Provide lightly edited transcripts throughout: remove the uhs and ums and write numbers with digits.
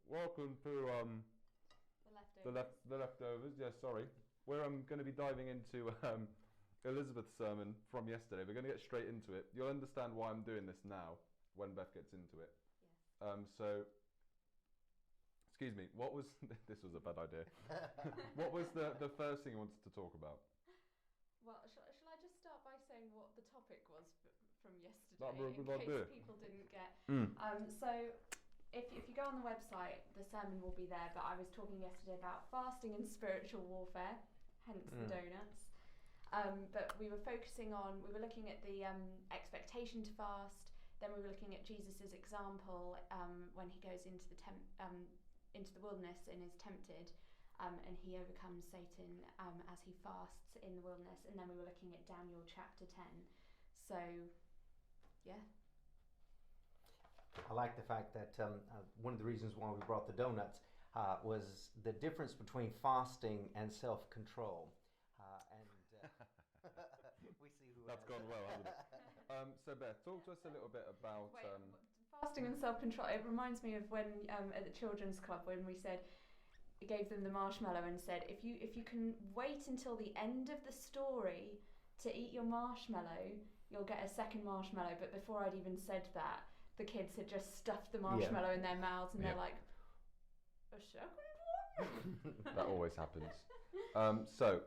welcome to The leftovers. the leftovers. Yeah, sorry. We're going to be diving into Elizabeth's sermon from yesterday. We're going to get straight into it. You'll understand why I'm doing this now when Beth gets into it. Yes. So, excuse me. What was this was a bad idea. What was the first thing you wanted to talk about? Well, shall I just start by saying what the topic was from yesterday, That in would I case do? people didn't get. Mm. So, if you go on the website, the sermon will be there. But I was talking yesterday about fasting and spiritual warfare, hence the donuts. But we were looking at the expectation to fast. Then we were looking at Jesus's example when he goes into the wilderness and is tempted. And he overcomes Satan as he fasts in the wilderness. And then we were looking at Daniel chapter 10. So, yeah. I like the fact that one of the reasons why we brought the donuts was the difference between fasting and self-control. We see who That's gone well, hasn't it? So Beth, talk to us a little bit about... fasting and self-control. It reminds me of when at the children's club when we gave them the marshmallow and said, if you can wait until the end of the story to eat your marshmallow, you'll get a second marshmallow. But before I'd even said that, the kids had just stuffed the marshmallow in their mouths and they're like, a second one? That always happens. So,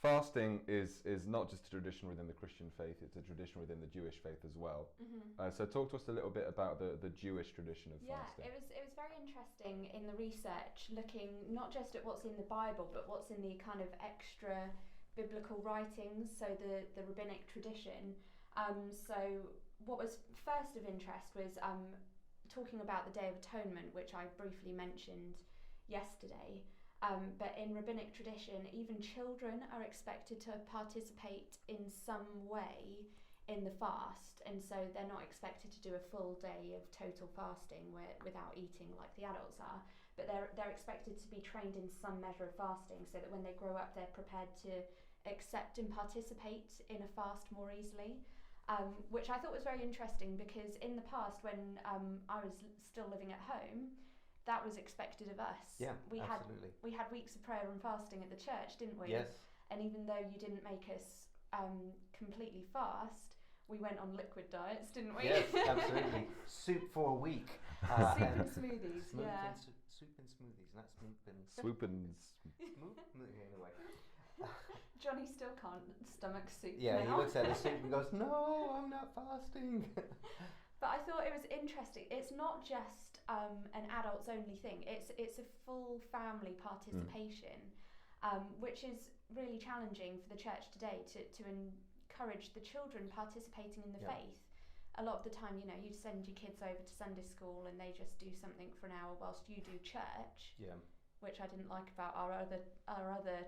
fasting is not just a tradition within the Christian faith, it's a tradition within the Jewish faith as well. Mm-hmm. So talk to us a little bit about the Jewish tradition of fasting. Yeah, it was very interesting in the research, looking not just at what's in the Bible, but what's in the kind of extra biblical writings, so the rabbinic tradition. So what was first of interest was talking about the Day of Atonement, which I briefly mentioned yesterday. But in rabbinic tradition, even children are expected to participate in some way in the fast, and so they're not expected to do a full day of total fasting without eating like the adults are, but they're expected to be trained in some measure of fasting so that when they grow up they're prepared to accept and participate in a fast more easily. Which I thought was very interesting because in the past when I was still living at home, that was expected of us. Yeah, we absolutely. We had weeks of prayer and fasting at the church, didn't we? Yes. And even though you didn't make us completely fast, we went on liquid diets, didn't we? Yes, absolutely. Soup for a week. Soup and smoothies, yeah. Soup and smoothies, not smoop and... Swoopins. Smoop? Anyway. Johnny still can't stomach soup Yeah, now. he looks at the soup and goes, no, I'm not fasting. But I thought it was interesting. It's not just an adults only thing. It's a full family participation, which is really challenging for the church today to encourage the children participating in the faith. A lot of the time, you send your kids over to Sunday school and they just do something for an hour whilst you do church. Yeah. Which I didn't like about our other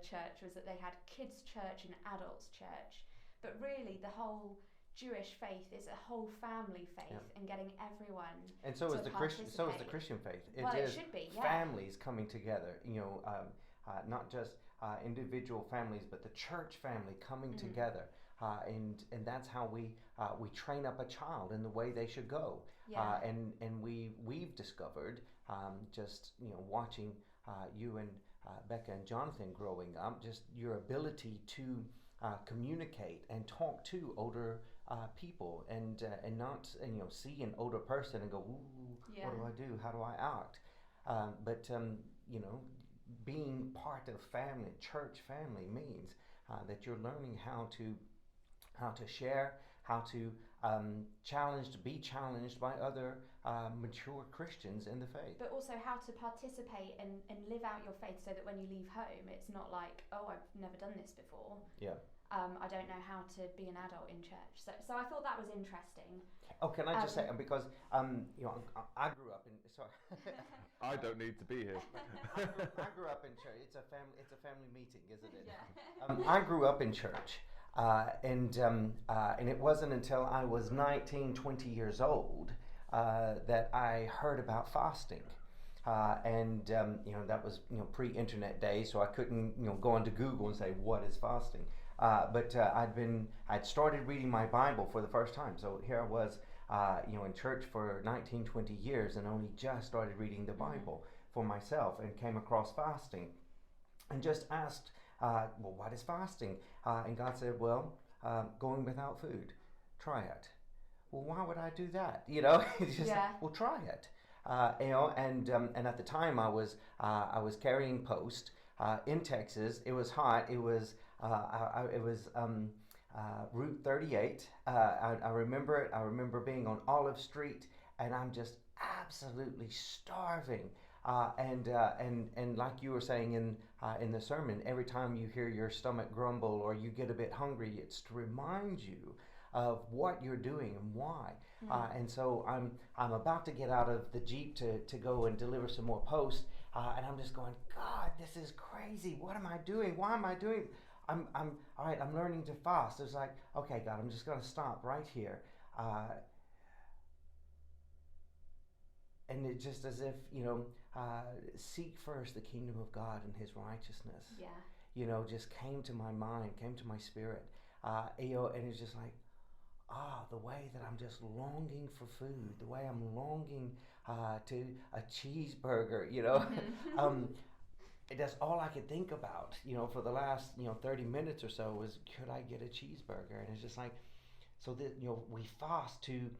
church was that they had kids' church and adults' church. But really, the whole Jewish faith is a whole family faith and getting everyone. And so is the Christian faith. It should be, yeah. Families coming together. Not just individual families, but the church family coming together. And that's how we train up a child in the way they should go. Yeah. And we've discovered just watching you and Becca and Jonathan growing up, just your ability to communicate and talk to older people and not see an older person and go, ooh, what do I do? How do I act? But being part of family, church family, means that you're learning how to share, how to be challenged by other mature Christians in the faith. But also how to participate and live out your faith so that when you leave home, it's not like, oh, I've never done this before. Yeah. I don't know how to be an adult in church. So I thought that was interesting. Oh, can I just say, because I grew up in... Sorry. I don't need to be here. I grew up in church. It's a family meeting, isn't it? Yeah. I grew up in church, and it wasn't until I was 19, 20 years old that I heard about fasting. That was pre-internet days, so I couldn't go onto Google and say what is fasting. But I'd started reading my Bible for the first time. So here I was in church for 19, 20 years and only just started reading the Bible for myself and came across fasting and just asked, well, what is fasting? And God said, well, going without food, try it. Well, why would I do that? It's just, well, try it. And at the time I was carrying post in Texas. It was hot. It was Route 38. I remember it. I remember being on Olive Street, and I'm just absolutely starving. And like you were saying in the sermon, every time you hear your stomach grumble or you get a bit hungry, it's to remind you of what you're doing and why. And so I'm about to get out of the Jeep to go and deliver some more posts, and I'm just going, God, this is crazy. What am I doing? Why am I doing? I'm all right. I'm learning to fast. It's like, okay, God, I'm just going to stop right here. And it just as if, seek first the kingdom of God and His righteousness. Yeah. Just came to my mind, came to my spirit. And it's just like, the way that I'm just longing for food, the way I'm longing to a cheeseburger, that's all I could think about, for the last, 30 minutes or so was, could I get a cheeseburger? And it's just like, so that, we fast to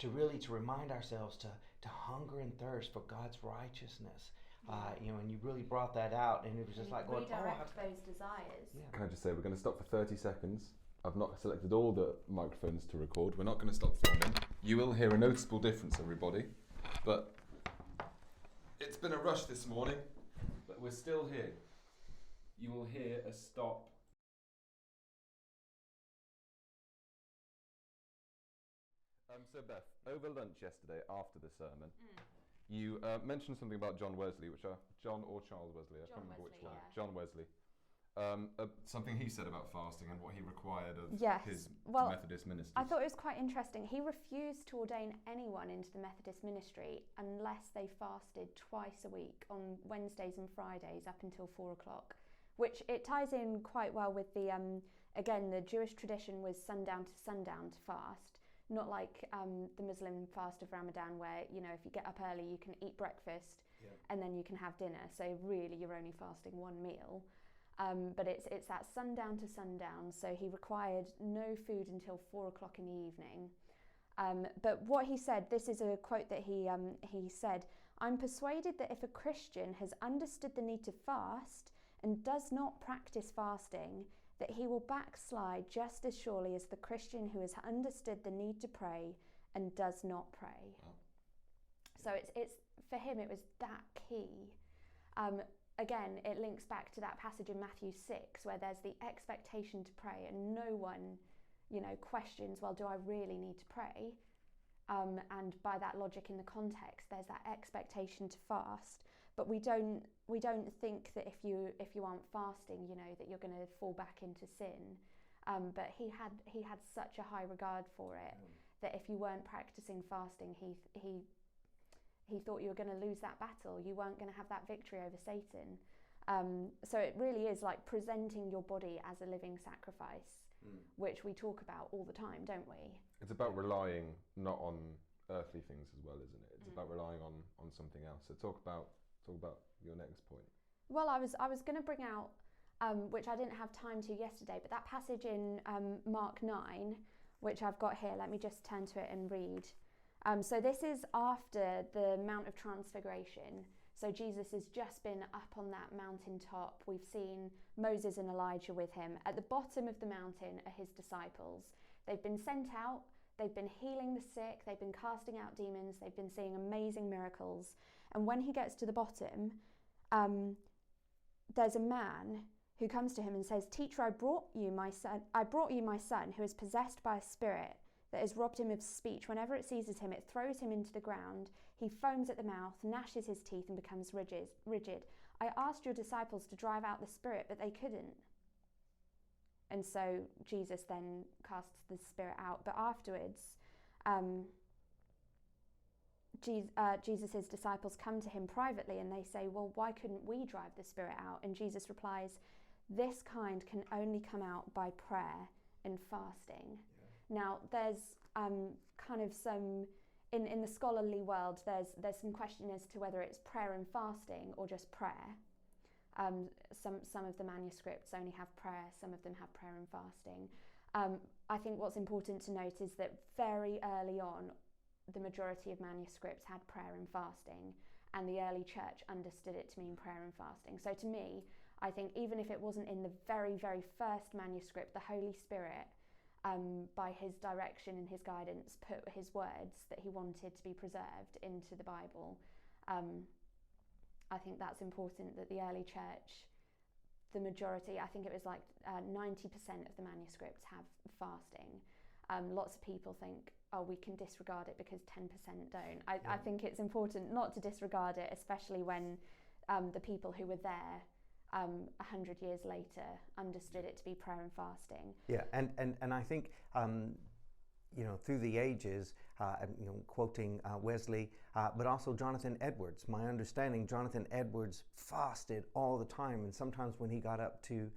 really to remind ourselves to hunger and thirst for God's righteousness. And you really brought that out, and it was just like, redirect those desires. Yeah. Can I just say, we're going to stop for 30 seconds. I've not selected all the microphones to record. We're not going to stop filming. You will hear a noticeable difference, everybody. But it's been a rush this morning, but we're still here. You will hear a stop. So Beth, over lunch yesterday after the sermon, you mentioned something about John Wesley, John or Charles Wesley, I can't remember which one. Yeah. John Wesley. Something he said about fasting and what he required of his Methodist ministers. I thought it was quite interesting. He refused to ordain anyone into the Methodist ministry unless they fasted twice a week on Wednesdays and Fridays up until 4 o'clock, which it ties in quite well with the, again, the Jewish tradition was sundown to sundown to fast. Not like the Muslim fast of Ramadan where, if you get up early you can eat breakfast and then you can have dinner. So really you're only fasting one meal. But it's that sundown to sundown. So he required no food until 4 o'clock in the evening. But what he said, this is a quote that he said, "I'm persuaded that if a Christian has understood the need to fast and does not practice fasting, that he will backslide just as surely as the Christian who has understood the need to pray and does not pray." Wow. So it's for him it was that key. Again, it links back to that passage in Matthew 6 where there's the expectation to pray and no one, questions, well, do I really need to pray? And by that logic in the context, there's that expectation to fast. But we don't think that if you aren't fasting, that you're going to fall back into sin. But he had such a high regard for it that if you weren't practicing fasting, he thought you were going to lose that battle. You weren't going to have that victory over Satan. So it really is like presenting your body as a living sacrifice, which we talk about all the time, don't we? It's about relying not on earthly things as well, isn't it? It's about relying on something else. So talk about your next point. Well, I was going to bring out, which I didn't have time to yesterday, but that passage in Mark 9, which I've got here. Let me just turn to it and read. So this is after the Mount of Transfiguration. So Jesus has just been up on that mountaintop. We've seen Moses and Elijah with him. At the bottom of the mountain are his disciples. They've been sent out. They've been healing the sick. They've been casting out demons. They've been seeing amazing miracles. And when he gets to the bottom, there's a man who comes to him and says, "Teacher, I brought you my son who is possessed by a spirit that has robbed him of speech. Whenever it seizes him, it throws him into the ground. He foams at the mouth, gnashes his teeth, and becomes rigid. I asked your disciples to drive out the spirit, but they couldn't." And so Jesus then casts the spirit out. But afterwards, Jesus' disciples come to him privately and they say, "Well, why couldn't we drive the spirit out?" And Jesus replies, "This kind can only come out by prayer and fasting." Now, there's kind of some, in the scholarly world, there's some question as to whether it's prayer and fasting or just prayer. Some of the manuscripts only have prayer, some of them have prayer and fasting. I think what's important to note is that very early on, the majority of manuscripts had prayer and fasting, and the early church understood it to mean prayer and fasting. So to me, I think even if it wasn't in the very, very first manuscript, the Holy Spirit, by his direction and his guidance, put his words that he wanted to be preserved into the Bible. I think that's important, that the early church, the majority, I think it was like 90% of the manuscripts have fasting. Lots of people think, oh, we can disregard it because 10% don't. I think it's important not to disregard it, especially when the people who were there 100 years later understood it to be prayer and fasting. Yeah, and I think through the ages, quoting Wesley, but also Jonathan Edwards. My understanding, Jonathan Edwards fasted all the time, and sometimes when he got up to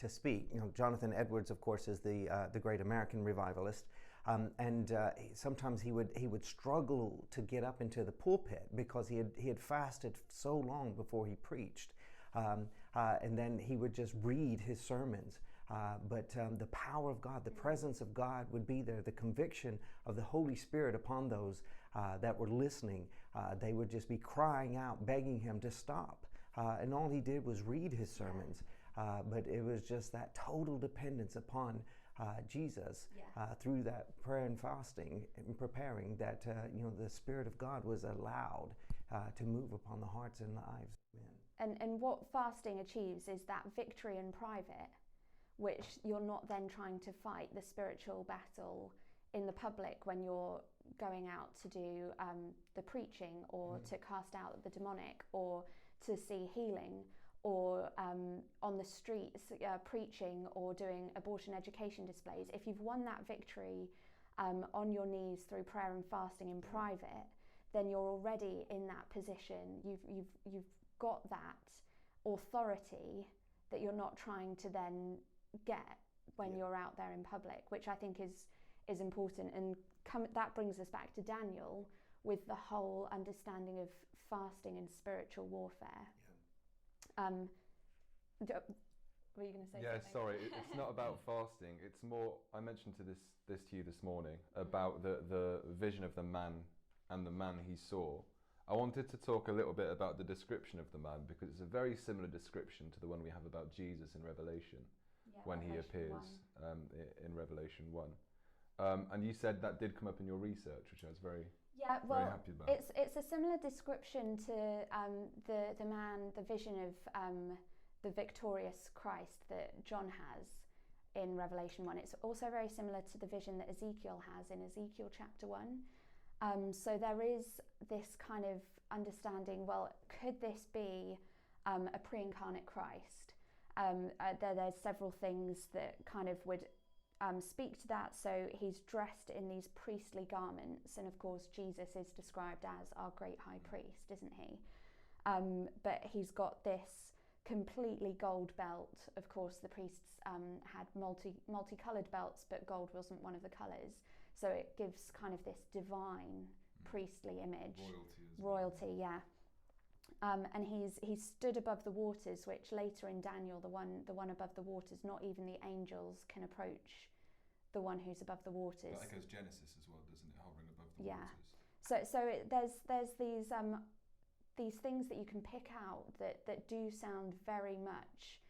speak, Jonathan Edwards, of course, is the great American revivalist, and sometimes he would struggle to get up into the pulpit because he had fasted so long before he preached, and then he would just read his sermons. But the power of God, the presence of God would be there, the conviction of the Holy Spirit upon those that were listening. They would just be crying out, begging him to stop. And all he did was read his sermons. But it was just that total dependence upon Jesus through that prayer and fasting and preparing that the Spirit of God was allowed to move upon the hearts and lives. And what fasting achieves is that victory in private, which you're not then trying to fight the spiritual battle in the public when you're going out to do the preaching or to cast out the demonic or to see healing or on the streets preaching or doing abortion education displays. If you've won that victory on your knees through prayer and fasting in private, then you're already in that position. You've got that authority that you're not trying to then get when you're out there in public, which I think is important. And that brings us back to Daniel with the whole understanding of fasting and spiritual warfare. Were you going to say something? Yeah, sorry, it's not about fasting. It's more, I mentioned this to you this morning about the vision of the man and the man he saw. I wanted to talk a little bit about the description of the man because it's a very similar description to the one we have about Jesus in Revelation. When he appears in Revelation 1. And you said that did come up in your research, which I was very happy about. It's a similar description to the vision of the victorious Christ that John has in Revelation 1. It's also very similar to the vision that Ezekiel has in Ezekiel chapter 1. So there is this kind of understanding, well, could this be a pre-incarnate Christ? There's several things that kind of would speak to that. So he's dressed in these priestly garments, and of course Jesus is described as our great high priest, isn't he? But he's got this completely gold belt. Of course the priests had multicolored belts, but gold wasn't one of the colors, so it gives kind of this divine priestly image. Royalty, yeah. And he's stood above the waters, which later in Daniel, the one above the waters, not even the angels can approach the one who's above the waters. That echoes Genesis as well, doesn't it? Hovering above the waters. So there's these things that you can pick out that do sound very much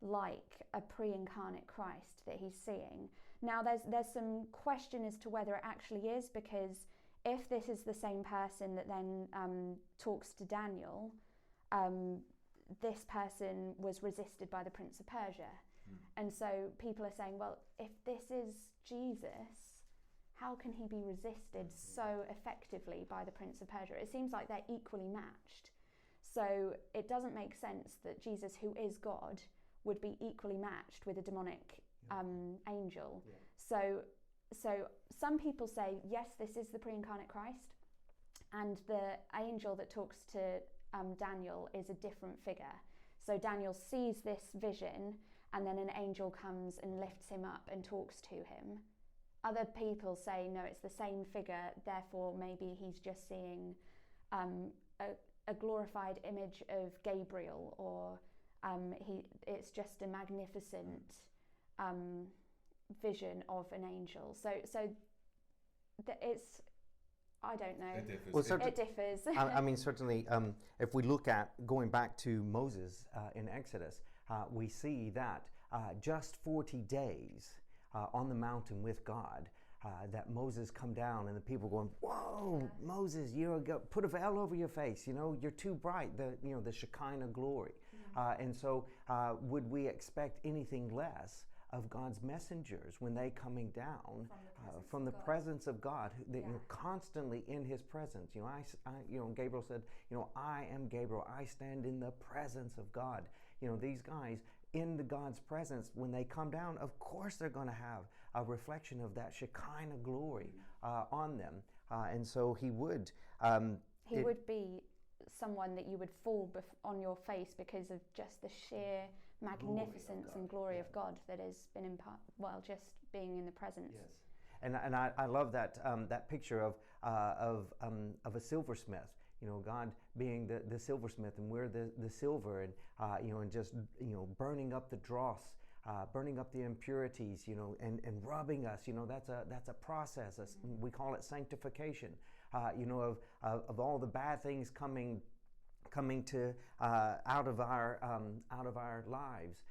like a pre-incarnate Christ that he's seeing. Now there's some question as to whether it actually is, because if this is the same person that then talks to Daniel, this person was resisted by the Prince of Persia. And so people are saying, well, if this is Jesus, how can he be resisted so effectively by the Prince of Persia? It seems like they're equally matched. So it doesn't make sense that Jesus, who is God, would be equally matched with a demonic angel. So some people say, yes, this is the pre-incarnate Christ, and the angel that talks to Daniel is a different figure. So Daniel sees this vision, and then an angel comes and lifts him up and talks to him, other people say, no, it's the same figure, therefore maybe he's just seeing a glorified image of Gabriel, or it's just a magnificent vision of an angel. So it's, I don't know. It differs. Well, It differs. I mean, certainly, if we look at going back to Moses in Exodus, we see that just 40 days on the mountain with God, that Moses come down and the people going, whoa, Yeah. Moses, put a veil over your face, you're too bright, the Shekinah glory. And so would we expect anything less of God's messengers when they coming down from the presence of God, that you're constantly in His presence? Gabriel said, I am Gabriel. I stand in the presence of God. These guys in God's presence, when they come down, of course they're going to have a reflection of that Shekinah glory on them, and so He would. He would be someone that you would fall on your face because of just the sheer magnificence and glory of God that has been just being in the presence. Yes, and I love that picture of a silversmith. God being the silversmith, and we're the silver, and and just burning up the dross, burning up the impurities, and rubbing us. That's a process. We call it sanctification. Of all the bad things coming to out of our lives,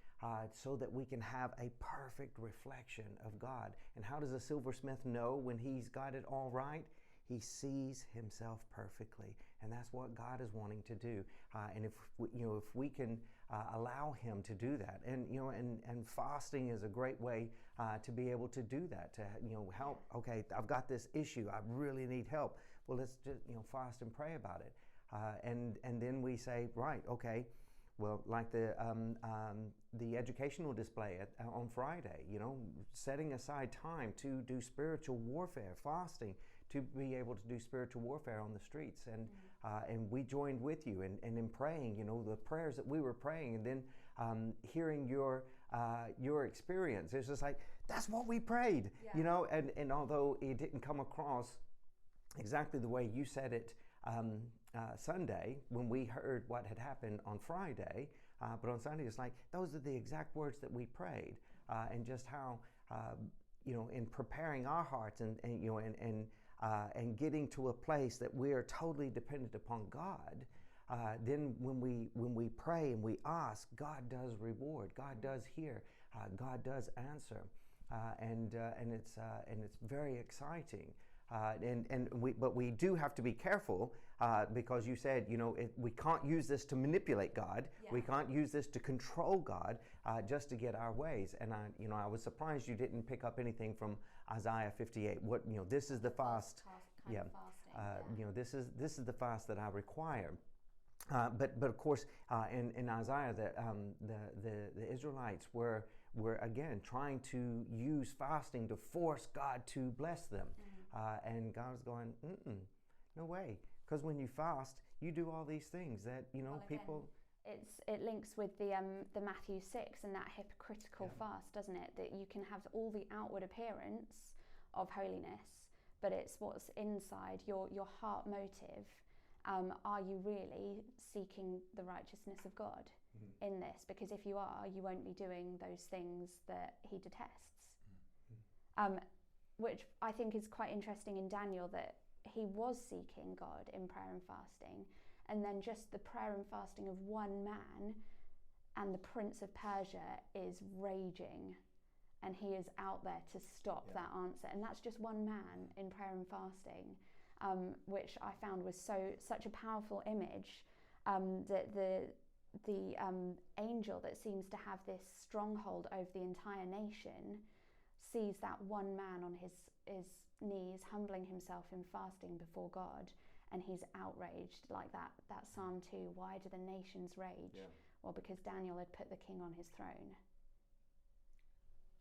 so that we can have a perfect reflection of God. And how does a silversmith know when he's got it all right? He sees himself perfectly, and that's what God is wanting to do. And if we can allow Him to do that, and fasting is a great way to be able to do that. To help. Okay, I've got this issue. I really need help. Well, let's just fast and pray about it. And then we say, right, okay. Well, like the educational display on Friday, setting aside time to do spiritual warfare, fasting, to be able to do spiritual warfare on the streets. And we joined with you and in praying, the prayers that we were praying, and then hearing your experience. It's just like, that's what we prayed, and although it didn't come across exactly the way you said it Sunday, when we heard what had happened on Friday, but on Sunday it's like, those are the exact words that we prayed, and just how in preparing our hearts and getting to a place that we are totally dependent upon God. Then when we pray and we ask, God does reward, God does hear, God does answer, and it's very exciting. But we do have to be careful, because you said, we can't use this to manipulate God. Yeah. We can't use this to control God, just to get our ways. And I was surprised you didn't pick up anything from Isaiah 58. What this is the fast. Kind of fasting, This is the fast that I require. But of course, in Isaiah, the Israelites were again trying to use fasting to force God to bless them. And God was going, no way. Because when you fast, you do all these things that, people... It links with the Matthew 6 and that hypocritical fast, doesn't it? That you can have all the outward appearance of holiness, but it's what's inside, your heart motive. Are you really seeking the righteousness of God in this? Because if you are, you won't be doing those things that He detests. Which I think is quite interesting in Daniel, that he was seeking God in prayer and fasting, and then just the prayer and fasting of one man, and the Prince of Persia is raging, and he is out there to stop that answer, and that's just one man in prayer and fasting, which I found was such a powerful image, that the angel that seems to have this stronghold over the entire nation sees that one man on his knees, humbling himself in fasting before God, and he's outraged, like that Psalm 2, why do the nations rage? Yeah. Well, because Daniel had put the king on his throne.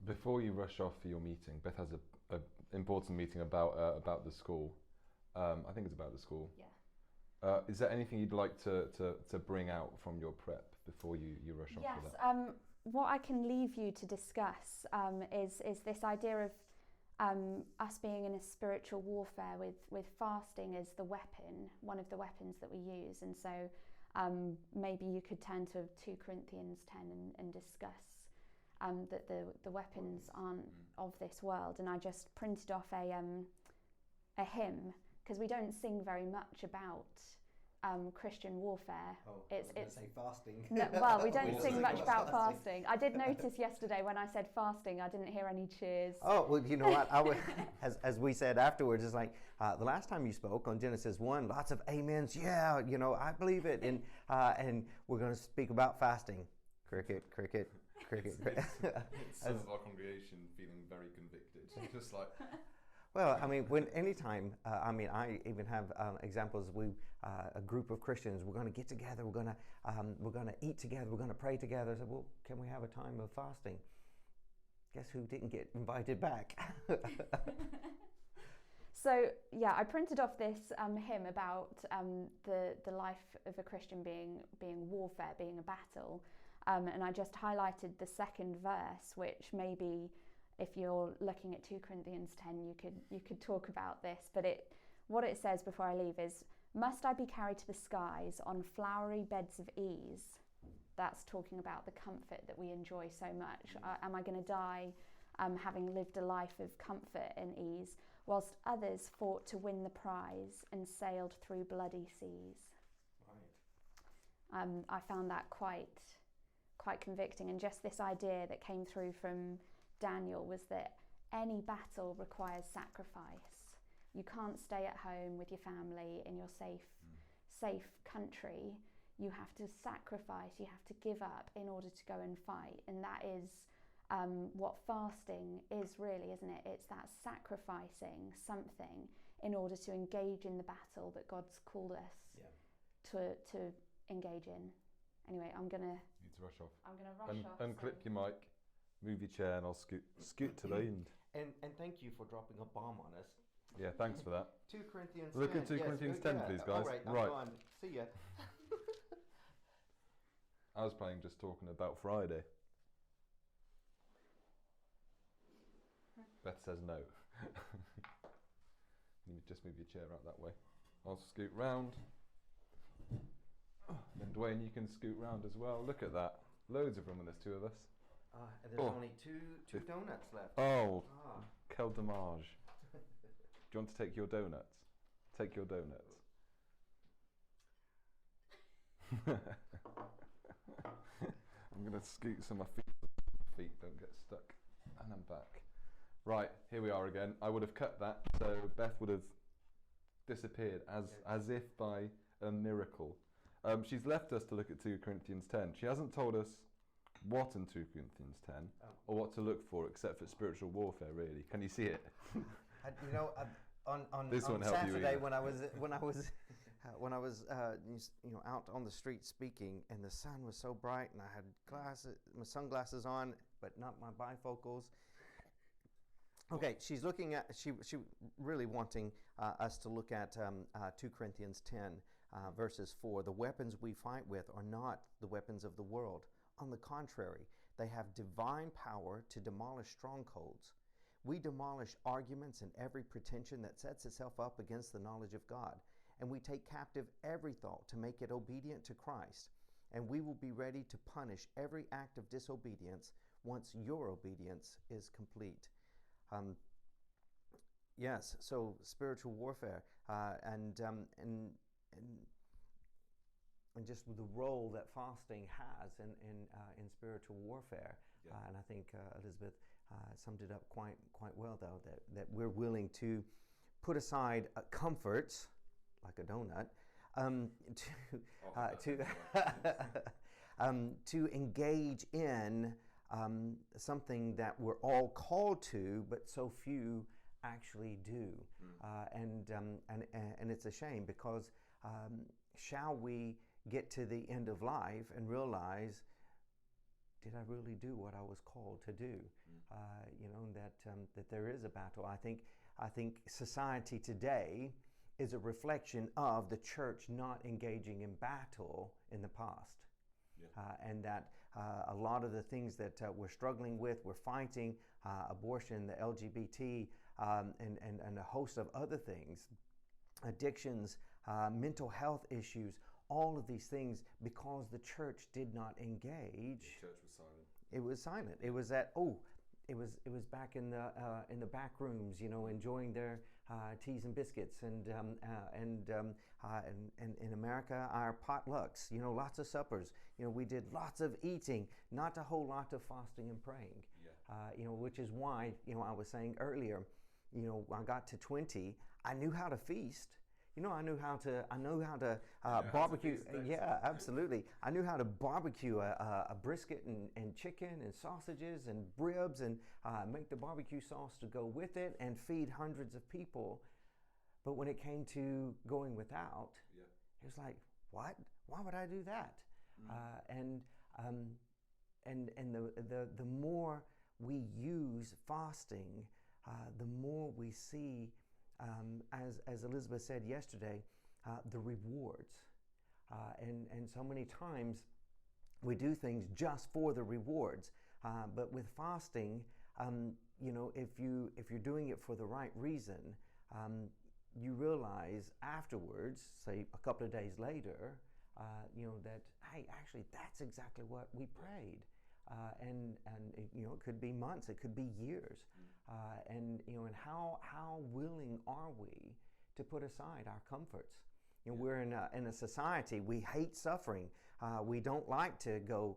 Before you rush off for your meeting, Beth has a important meeting about the school. I think it's about the school. Yeah. Is there anything you'd like to bring out from your prep before you rush off for that? Yes. What I can leave you to discuss is this idea of us being in a spiritual warfare with fasting as the weapon, one of the weapons that we use. And so maybe you could turn to 2 Corinthians 10 and discuss that the weapons aren't of this world. And I just printed off a hymn, because we don't sing very much about Christian warfare. It's say fasting. No, well, we don't sing much about fasting. I did notice yesterday when I said fasting, I didn't hear any cheers. Oh, well, you know what? As we said afterwards, it's like the last time you spoke on Genesis 1, lots of amens. Yeah, I believe it. And we're going to speak about fasting. Cricket, cricket, cricket. It's some of our congregation feeling very convicted. Just like... Well, I mean, anytime, I even have examples. A group of Christians, we're going to get together, we're going to eat together, we're going to pray together. I said, well, can we have a time of fasting? Guess who didn't get invited back? So, yeah, I printed off this hymn about the life of a Christian being warfare, being a battle, and I just highlighted the second verse, which maybe, if you're looking at 2 Corinthians 10, you could talk about this. But what it says before I leave is, must I be carried to the skies on flowery beds of ease? That's talking about the comfort that we enjoy so much. Am I going to die having lived a life of comfort and ease, whilst others fought to win the prize and sailed through bloody seas? Right. I found that quite convicting, and just this idea that came through from Daniel was that any battle requires sacrifice. You can't stay at home with your family in your safe country. You have to sacrifice, you have to give up in order to go and fight. And that is what fasting is really, isn't it? It's that sacrificing something in order to engage in the battle that God's called us to engage in. Anyway, I'm going to... You need to rush off. I'm going to rush off. Unclip your mic. Move your chair and I'll scoot to the end. And thank you for dropping a bomb on us. Yeah, thanks for that. 2 Corinthians 10. Look at 2 Corinthians 10, please, guys. All right, I'm gone. See ya. I was planning just talking about Friday. Beth says no. You just move your chair out that way. I'll scoot round. And Dwayne, you can scoot round as well. Look at that. Loads of room when there's 2 of us. And there's only two donuts left. Oh, quel dommage. Do you want to take your donuts? Take your donuts. I'm going to scoot so my feet don't get stuck. And I'm back. Right, here we are again. I would have cut that, so Beth would have disappeared as if by a miracle. She's left us to look at 2 Corinthians 10. She hasn't told us what in 2 Corinthians 10 or what to look for except for spiritual warfare, really. Can you see it? On this won't help Saturday you when I was out on the street speaking, and the sun was so bright, and I had my sunglasses on, but not my bifocals. Okay, she's looking at she really wanting us to look at 2 Corinthians 10 verses 4. The weapons we fight with are not the weapons of the world. On the contrary, they have divine power to demolish strongholds. We demolish arguments and every pretension that sets itself up against the knowledge of God, and we take captive every thought to make it obedient to Christ, and we will be ready to punish every act of disobedience once your obedience is complete. Yes, so spiritual warfare and just the role that fasting has in spiritual warfare. And I think Elizabeth summed it up quite well, though, that we're willing to put aside comforts, like a donut, to engage in something that we're all called to, but so few actually do. And it's a shame, because shall we get to the end of life and realize, did I really do what I was called to do? That there is a battle. I think society today is a reflection of the church not engaging in battle in the past. And that a lot of the things that we're struggling with, we're fighting, abortion, the LGBT and a host of other things, addictions, mental health issues, all of these things, because the church did not engage. The church was silent. It was silent. It was it was back in the back rooms, enjoying their teas and biscuits, and in America, our potlucks, lots of suppers. We did lots of eating, not a whole lot of fasting and praying. Yeah. Which is why I was saying earlier, I got to 20, I knew how to feast. I knew how to barbecue. Yeah, absolutely. I knew how to barbecue a brisket and chicken and sausages and ribs, and make the barbecue sauce to go with it and feed hundreds of people. But when it came to going without, it was like, what? Why would I do that? And the more we use fasting, the more we see, as Elizabeth said yesterday, the rewards. And so many times we do things just for the rewards. But with fasting, if you're doing it for the right reason, you realize afterwards, say a couple of days later, that, hey, actually that's exactly what we prayed. And it could be months, it could be years, and how willing are we to put aside our comforts? We're in a society, we hate suffering. We don't like to go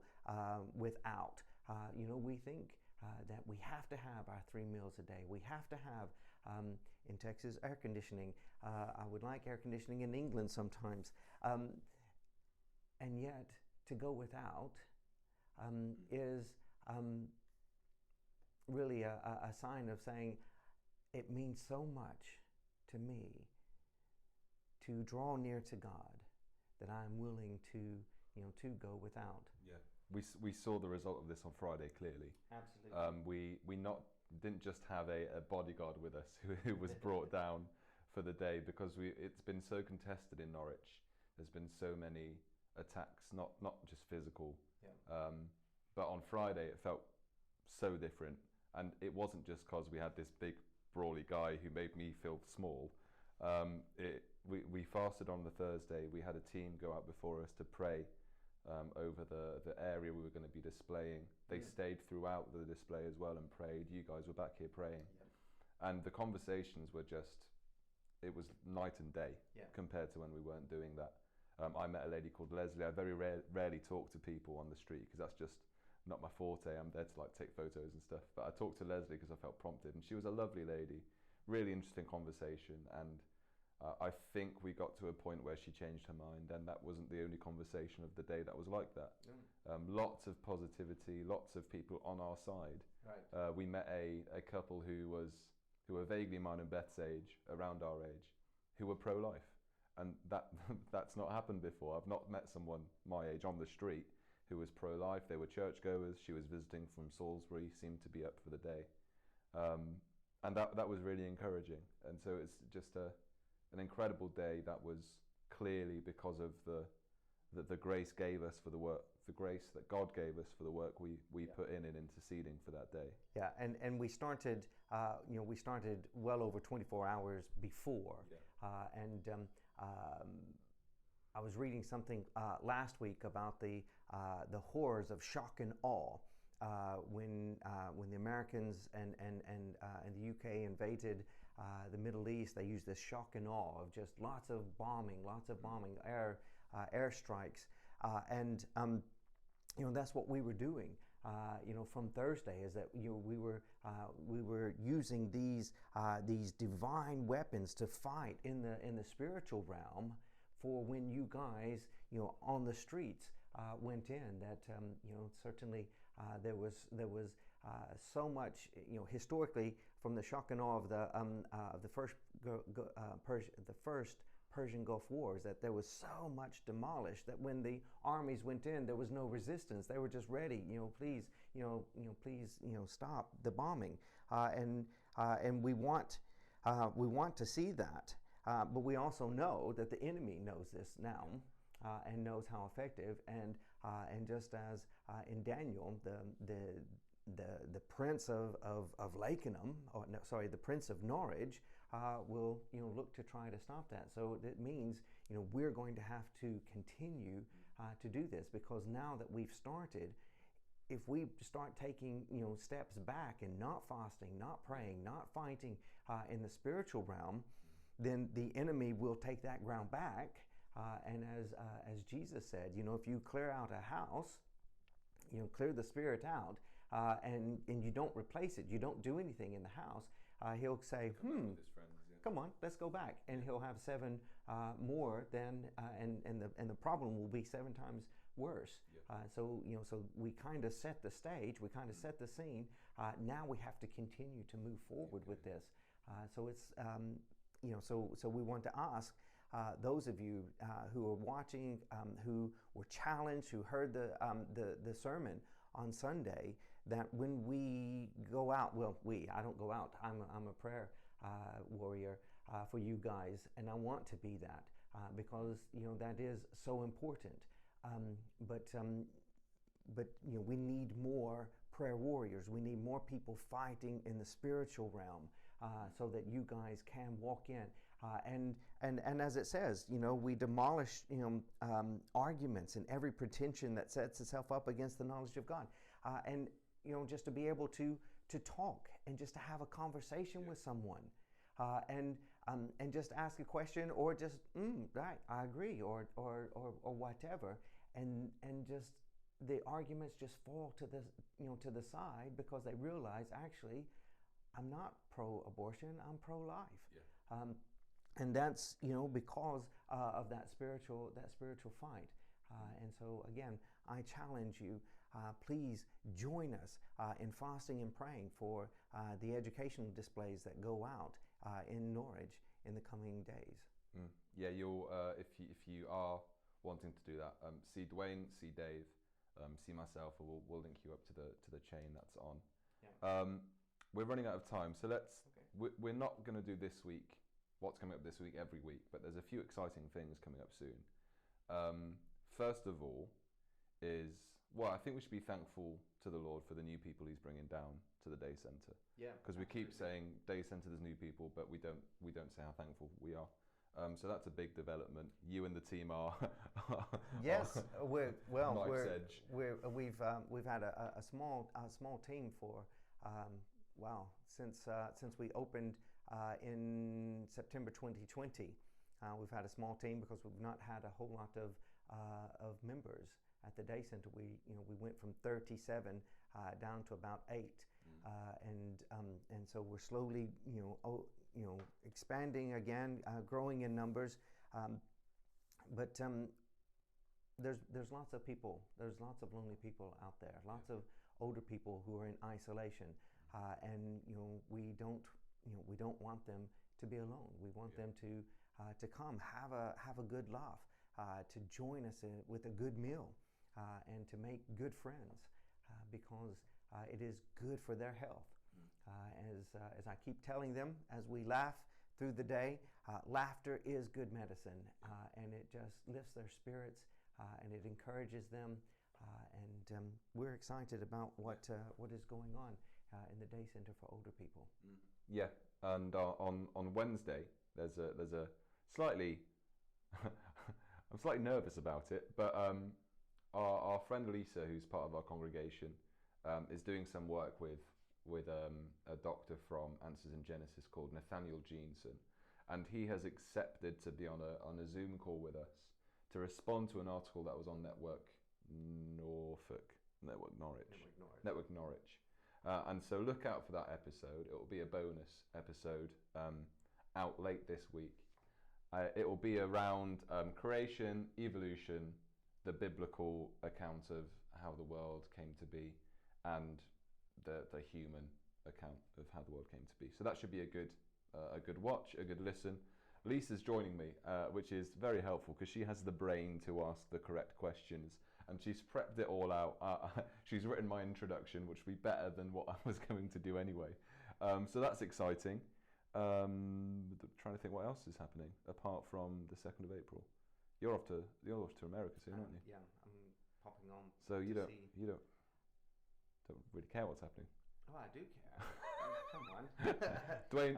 without. We think that we have to have our 3 meals a day. We have to have, in Texas, air conditioning. I would like air conditioning in England sometimes, and yet to go without is really a sign of saying, it means so much to me to draw near to God that I'm willing to go without. Yeah, we saw the result of this on Friday clearly. Absolutely. We didn't just have a bodyguard with us who was brought down for the day, because it's been so contested in Norwich. There's been so many attacks, not just physical. Yeah. But on Friday it felt so different, and it wasn't just because we had this big brawly guy who made me feel small. We fasted on the Thursday. We had a team go out before us to pray over the area we were going to be displaying. They stayed throughout the display as well and prayed. You guys were back here praying. Yeah. And the conversations were it was night and day compared to when we weren't doing that. I met a lady called Leslie. I very rarely talk to people on the street because that's just not my forte. I'm there to take photos and stuff. But I talked to Leslie because I felt prompted, and she was a lovely lady. Really interesting conversation, and I think we got to a point where she changed her mind, and that wasn't the only conversation of the day that was like that. Lots of positivity, lots of people on our side. Right. We met a couple who were vaguely mine and Beth's age, around our age, who were pro-life. And that's not happened before. I've not met someone my age on the street who was pro-life. They were churchgoers. She was visiting from Salisbury, seemed to be up for the day. And that was really encouraging. And so it's just an incredible day that was clearly because of the grace gave us for the work, the grace that God gave us for the work we put in interceding for that day. Yeah, and we started well over 24 hours before. Yeah. I was reading something last week about the horrors of shock and awe when the Americans and the UK invaded the Middle East. They used this shock and awe of just lots of bombing, airstrikes, and that's what we were doing. From Thursday, is that we were using these divine weapons to fight in the spiritual realm for when you guys on the streets went in. That certainly there was so much historically from the shock and awe of the first Persian Gulf Wars, that there was so much demolished that when the armies went in, there was no resistance. They were just ready. Please stop the bombing. And we want to see that, but we also know that the enemy knows this now, and knows how effective. And just as in Daniel, the prince of Lakenham, or no, sorry, the prince of Norwich, will look to try to stop that. So that means we're going to have to continue to do this, because now that we've started, if we start taking steps back and not fasting, not praying, not fighting in the spiritual realm, then the enemy will take that ground back. And as Jesus said, if you clear out a house, clear the spirit out, and you don't replace it, you don't do anything in the house, he'll say, come on, let's go back, and he'll have 7 more than, and the problem will be 7 times worse. So we kind of set the stage, we kind of set the scene. Now we have to continue to move forward with this. So it's so we want to ask those of you who are watching, who were challenged, who heard the sermon on Sunday, that when we go out, I don't go out, I'm a prayer warrior for you guys, and I want to be that because that is so important. But we need more prayer warriors. We need more people fighting in the spiritual realm, so that you guys can walk in. And as it says, we demolish arguments and every pretension that sets itself up against the knowledge of God. And just to be able to talk and just to have a conversation with someone, and just ask a question, or just right, I agree, or whatever, and just the arguments just fall to the side, because they realize, actually, I'm not pro-abortion, I'm pro-life. And that's because of that spiritual fight. And so again, I challenge you, please join us in fasting and praying for the educational displays that go out in Norwich in the coming days. Yeah, you'll if you are wanting to do that, see Dwayne, see Dave, see myself, and we'll link you up to the chain that's on. Yeah. We're running out of time, so we're not going to do this week what's coming up this week every week, but there's a few exciting things coming up soon. First of all I think we should be thankful to the Lord for the new people He's bringing down to the day centre. Yeah, because we keep saying day centre, there's new people, but we don't say how thankful we are. So that's a big development. You and the team are. Yes, we've had a small team for since we opened in September 2020. We've had a small team because we've not had a whole lot of members at the day center. We went from 37 down to about 8, and so we're slowly expanding again, growing in numbers. But there's lots of people. There's lots of lonely people out there. Lots of older people who are in isolation, and we don't want them to be alone. We want them to come, have a good laugh, to join us with a good meal, and to make good friends, because it is good for their health. As I keep telling them, as we laugh through the day, laughter is good medicine, and it just lifts their spirits, and it encourages them, and we're excited about what is going on in the day center for older people. Yeah, and on Wednesday there's a slightly I'm slightly nervous about it, but our friend Lisa, who's part of our congregation, is doing some work with a doctor from Answers in Genesis called Nathaniel Jeanson, and he has accepted to be on a Zoom call with us to respond to an article that was on Network Norwich. And so look out for that episode. It will be a bonus episode out late this week. It will be around creation, evolution, the biblical account of how the world came to be, and the human account of how the world came to be. So that should be a good watch, a good listen. Lisa's joining me, which is very helpful because she has the brain to ask the correct questions, and she's prepped it all out. She's written my introduction, which will be better than what I was going to do anyway. So that's exciting. Trying to think what else is happening apart from the 2nd of April. You're off to America soon, aren't you? Yeah, I'm popping on. So you don't Don't really care what's happening. Oh, I do care. Come on. Dwayne,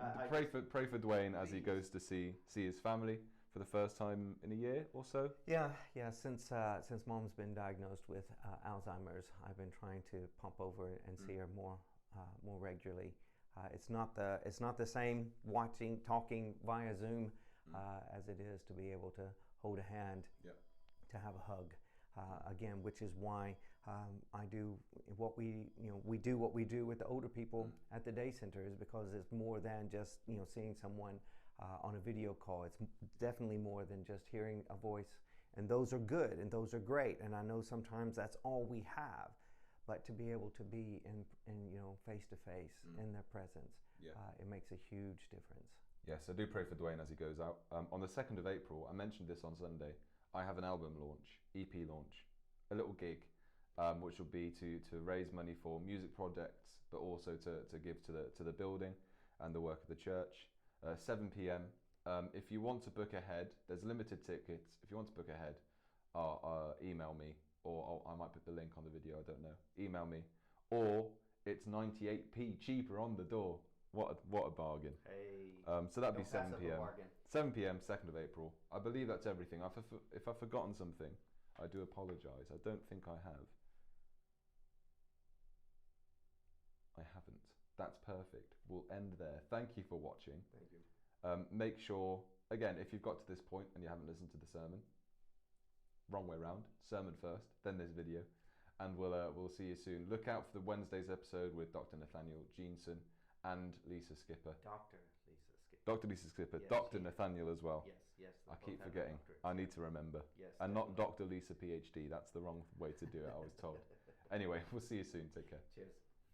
pray for Dwayne as he goes to see his family for the first time in a year or so. Yeah. Since Mom's been diagnosed with Alzheimer's, I've been trying to pop over and see her more regularly. It's not the same talking via Zoom as it is to be able to hold a hand, to have a hug. Again, which is why I do what we do what we do with the older people at the day center, is because it's more than just seeing someone on a video call. It's definitely more than just hearing a voice, and those are good and those are great. And I know sometimes that's all we have, but to be able to be in face to face in their presence, it makes a huge difference. Yes, I do pray for Dwayne as he goes out. On the 2nd of April, I mentioned this on Sunday, I have an album launch, EP launch, a little gig, which will be to raise money for music projects, but also to give to the building and the work of the church. 7 p.m. If you want to book ahead, there's limited tickets. If you want to book ahead, email me, or I might put the link on the video, I don't know. Email me, or it's 98p cheaper on the door. What a bargain. Hey. So that'd be 7 p.m. 7 p.m, 2nd of April. I believe that's everything. If I've forgotten something, I do apologise. I don't think I have. I haven't. That's perfect. We'll end there. Thank you for watching. Thank you. Make sure, again, if you've got to this point and you haven't listened to the sermon, wrong way round. Sermon first, then this video. And we'll see you soon. Look out for the Wednesday's episode with Dr. Nathaniel Jeanson and Lisa Skipper. Dr. Lisa Skipper. Dr. Lisa Skipper. Yes, Dr. Nathaniel as well. Yes. I keep forgetting. I need to remember. Yes. And not Dr. Lisa PhD. That's the wrong way to do it, I was told. Anyway, we'll see you soon. Take care. Cheers.